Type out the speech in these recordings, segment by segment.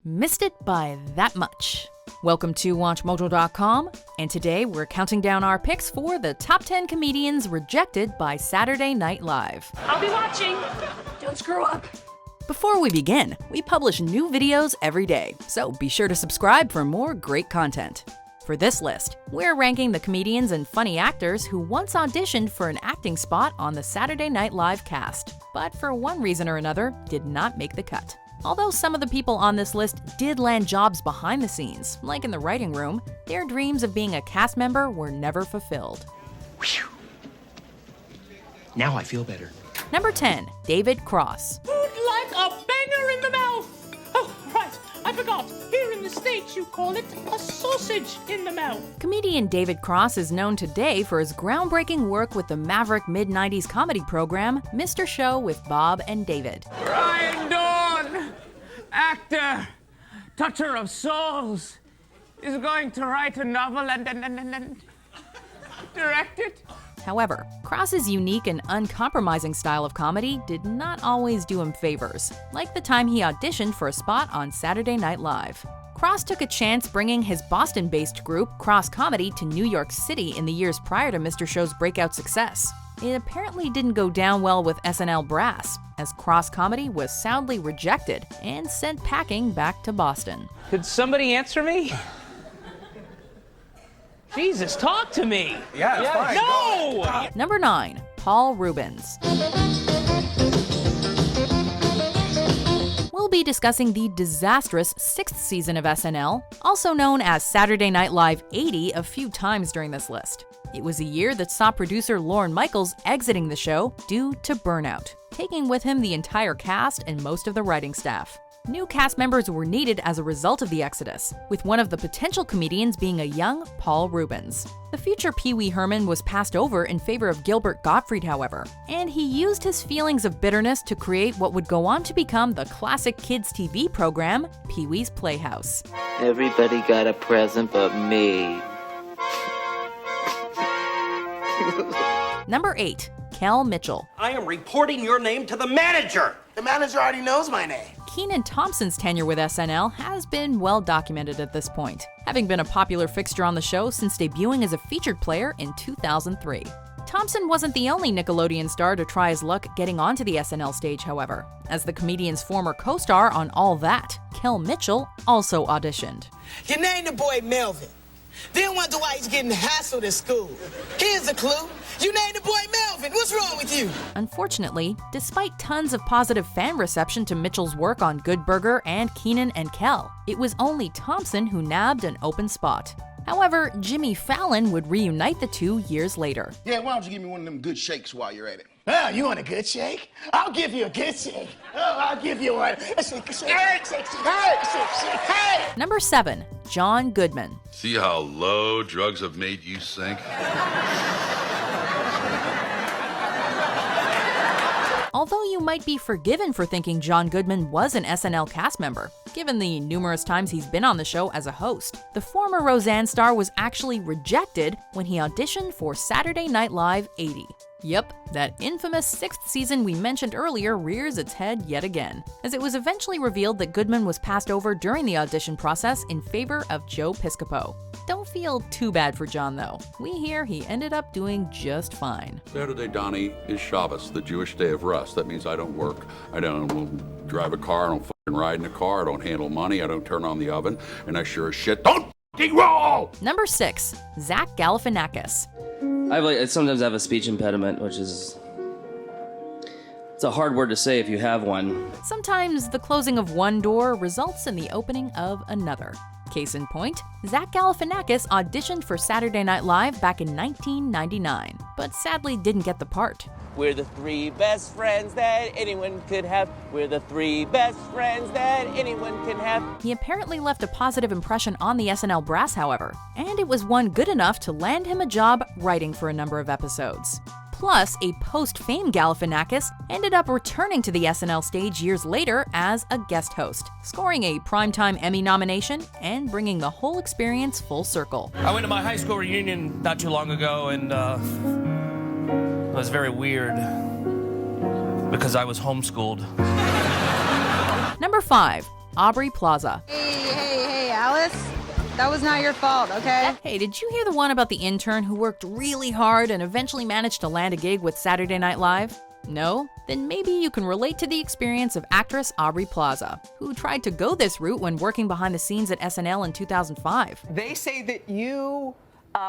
Missed it by that much. Welcome to WatchMojo.com, and today we're counting down our picks for the top 10 comedians rejected by Saturday Night Live. I'll be watching. Don't screw up. Before we begin, we publish new videos every day, so be sure to subscribe for more great content. For this list, we're ranking the comedians and funny actors who once auditioned for an acting spot on the Saturday Night Live cast, but for one reason or another did not make the cut. Although some of the people on this list did land jobs behind the scenes, like in the writing room, their dreams of being a cast member were never fulfilled. Whew. Now I feel better. Number 10, David Cross. Food like a banger in the mouth. Oh, right, I forgot. Here in the States, you call it a sausage in the mouth. Comedian David Cross is known today for his groundbreaking work with the maverick mid-90s comedy program, Mr. Show with Bob and David. Ryan Dawn, actor, toucher of souls, is going to write a novel and direct it. However, Cross's unique and uncompromising style of comedy did not always do him favors, like the time he auditioned for a spot on Saturday Night Live. Cross took a chance bringing his Boston-based group, Cross Comedy, to New York City in the years prior to Mr. Show's breakout success. It apparently didn't go down well with SNL brass, as Cross Comedy was soundly rejected and sent packing back to Boston. Could somebody answer me? Jesus, talk to me. Yeah, it's fine. No! Number 9, Paul Reubens. We'll be discussing the disastrous 6th season of SNL, also known as Saturday Night Live 80, a few times during this list. It was a year that saw producer Lorne Michaels exiting the show due to burnout, taking with him the entire cast and most of the writing staff. New cast members were needed as a result of the exodus, with one of the potential comedians being a young Paul Reubens. The future Pee Wee Herman was passed over in favor of Gilbert Gottfried, however, and he used his feelings of bitterness to create what would go on to become the classic kids' TV program, Pee Wee's Playhouse. Everybody got a present but me. Number 8, Kel Mitchell. I am reporting your name to the manager. The manager already knows my name. Kenan Thompson's tenure with SNL has been well documented at this point, having been a popular fixture on the show since debuting as a featured player in 2003. Thompson wasn't the only Nickelodeon star to try his luck getting onto the SNL stage, however. As the comedian's former co-star on All That, Kel Mitchell also auditioned. You named the boy Melvin. Then wonder why he's getting hassled at school. Here's a clue. You named the boy Melvin. What's wrong with you? Unfortunately, despite tons of positive fan reception to Mitchell's work on Good Burger and Kenan and Kel, it was only Thompson who nabbed an open spot. However, Jimmy Fallon would reunite the two years later. Yeah, why don't you give me one of them good shakes while you're at it? Oh, you want a good shake? I'll give you a good shake. Oh, I'll give you one. A shake, shake. Number 7, John Goodman. See how low drugs have made you sink? Although you might be forgiven for thinking John Goodman was an SNL cast member, given the numerous times he's been on the show as a host, the former Roseanne star was actually rejected when he auditioned for Saturday Night Live 80. Yep, that infamous 6th season we mentioned earlier rears its head yet again, as it was eventually revealed that Goodman was passed over during the audition process in favor of Joe Piscopo. Don't feel too bad for John, though. We hear he ended up doing just fine. Saturday, Donnie, is Shabbos, the Jewish day of rest. That means I don't work, I don't drive a car, I don't fucking ride in a car, I don't handle money, I don't turn on the oven, and I sure as shit don't fucking roll! Number 6, Zach Galifianakis. I sometimes have a speech impediment, which is... it's a hard word to say if you have one. Sometimes the closing of one door results in the opening of another. Case in point, Zach Galifianakis auditioned for Saturday Night Live back in 1999, but sadly didn't get the part. We're the 3 best friends that anyone could have. We're the 3 best friends that anyone can have. He apparently left a positive impression on the SNL brass, however, and it was one good enough to land him a job writing for a number of episodes. Plus, a post-fame Galifianakis ended up returning to the SNL stage years later as a guest host, scoring a Primetime Emmy nomination and bringing the whole experience full circle. I went to my high school reunion not too long ago, and it was very weird because I was homeschooled. Number 5, Aubrey Plaza. Hey, Alice. That was not your fault, okay? Hey, did you hear the one about the intern who worked really hard and eventually managed to land a gig with Saturday Night Live? No? Then maybe you can relate to the experience of actress Aubrey Plaza, who tried to go this route when working behind the scenes at SNL in 2005. They say that you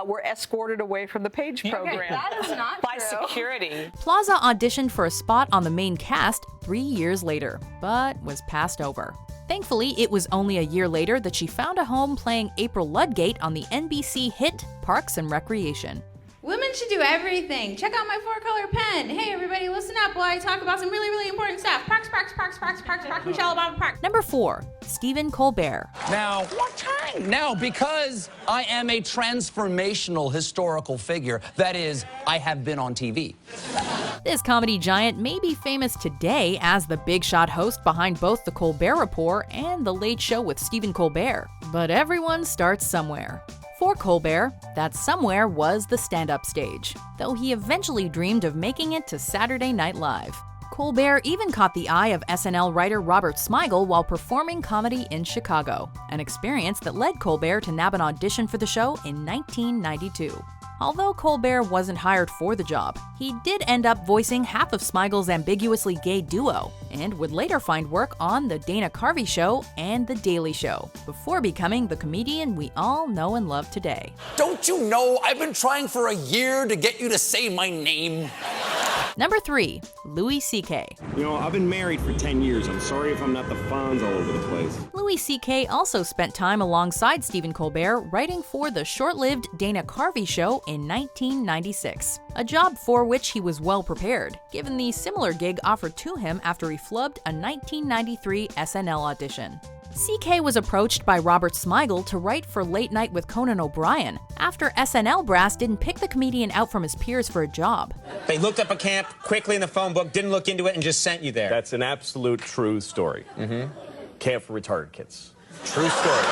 were escorted away from the Page program. Okay, that is not by true. security. Plaza auditioned for a spot on the main cast 3 years later, but was passed over. Thankfully, it was only a year later that she found a home playing April Ludgate on the NBC hit Parks and Recreation. Women should do everything. Check out my 4-color pen. Hey, everybody, listen up while I talk about some really, really important stuff. Parks, Michelle Obama, Parks. Number 4, Stephen Colbert. Now, what time? Now, because I am a transformational historical figure, that is, I have been on TV. This comedy giant may be famous today as the big shot host behind both The Colbert Report and The Late Show with Stephen Colbert. But everyone starts somewhere. For Colbert, that somewhere was the stand-up stage, though he eventually dreamed of making it to Saturday Night Live. Colbert even caught the eye of SNL writer Robert Smigel while performing comedy in Chicago, an experience that led Colbert to nab an audition for the show in 1992. Although Colbert wasn't hired for the job, he did end up voicing half of Smigel's ambiguously gay duo, and would later find work on The Dana Carvey Show and The Daily Show, before becoming the comedian we all know and love today. Don't you know I've been trying for a year to get you to say my name? Number 3, Louis C.K. You know, I've been married for 10 years. I'm sorry if I'm not the Fonz all over the place. Louis C.K. also spent time alongside Stephen Colbert writing for the short-lived Dana Carvey Show in 1996, a job for which he was well prepared, given the similar gig offered to him after he flubbed a 1993 SNL audition. CK was approached by Robert Smigel to write for Late Night with Conan O'Brien after SNL brass didn't pick the comedian out from his peers for a job. They looked up a camp quickly in the phone book, didn't look into it, and just sent you there. That's an absolute true story. Camp for retarded kids. True story.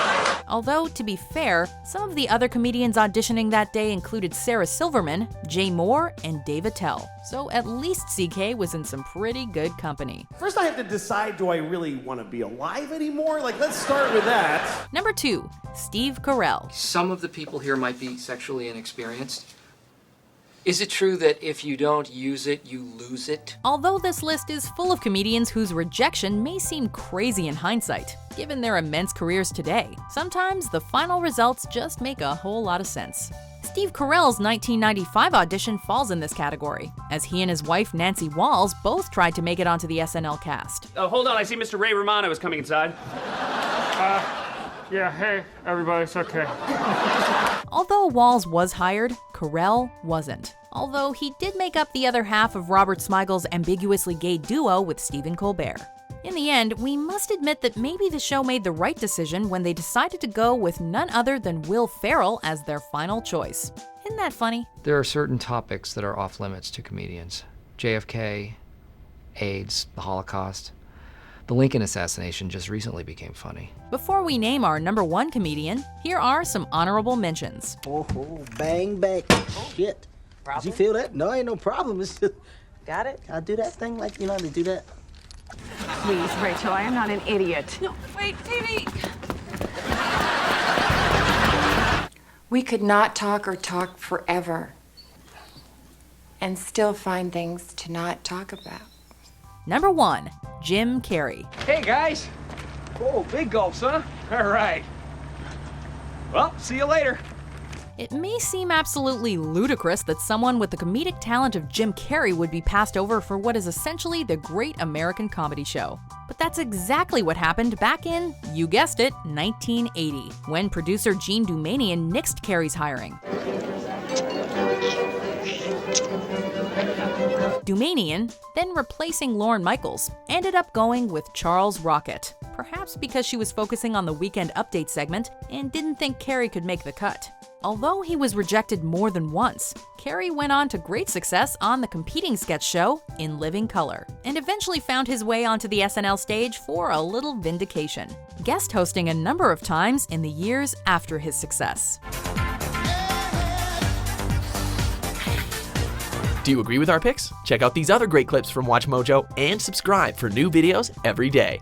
Although, to be fair, some of the other comedians auditioning that day included Sarah Silverman, Jay Moore, and Dave Attell. So at least CK was in some pretty good company. First I have to decide, do I really want to be alive anymore? Let's start with that. Number 2, Steve Carrell. Some of the people here might be sexually inexperienced. Is it true that if you don't use it, you lose it? Although this list is full of comedians whose rejection may seem crazy in hindsight, given their immense careers today, sometimes the final results just make a whole lot of sense. Steve Carell's 1995 audition falls in this category, as he and his wife Nancy Walls both tried to make it onto the SNL cast. Oh, hold on, I see Mr. Ray Romano is coming inside. Yeah, hey, everybody, it's okay. Although Walls was hired, Carell wasn't. Although he did make up the other half of Robert Smigel's ambiguously gay duo with Stephen Colbert. In the end, we must admit that maybe the show made the right decision when they decided to go with none other than Will Ferrell as their final choice. Isn't that funny? There are certain topics that are off limits to comedians. JFK, AIDS, the Holocaust. The Lincoln assassination just recently became funny. Before we name our number 1 comedian, here are some honorable mentions. Oh, bang, bang. Shit. Problem? Did you feel that? No, ain't no problem. It's just... Got it? I do that thing like, you know, they do that. Please, Rachel, I am not an idiot. No, wait, Phoebe! We could not talk or talk forever and still find things to not talk about. Number 1, Jim Carrey. Hey, guys. Whoa, big gulps, huh? All right. Well, see you later. It may seem absolutely ludicrous that someone with the comedic talent of Jim Carrey would be passed over for what is essentially the Great American Comedy Show. But that's exactly what happened back in, you guessed it, 1980, when producer Gene Doumanian nixed Carrey's hiring. Doumanian, then replacing Lorne Michaels, ended up going with Charles Rocket, perhaps because she was focusing on the Weekend Update segment and didn't think Carrey could make the cut. Although he was rejected more than once, Carrey went on to great success on the competing sketch show In Living Color, and eventually found his way onto the SNL stage for a little vindication, guest hosting a number of times in the years after his success. Do you agree with our picks? Check out these other great clips from WatchMojo and subscribe for new videos every day.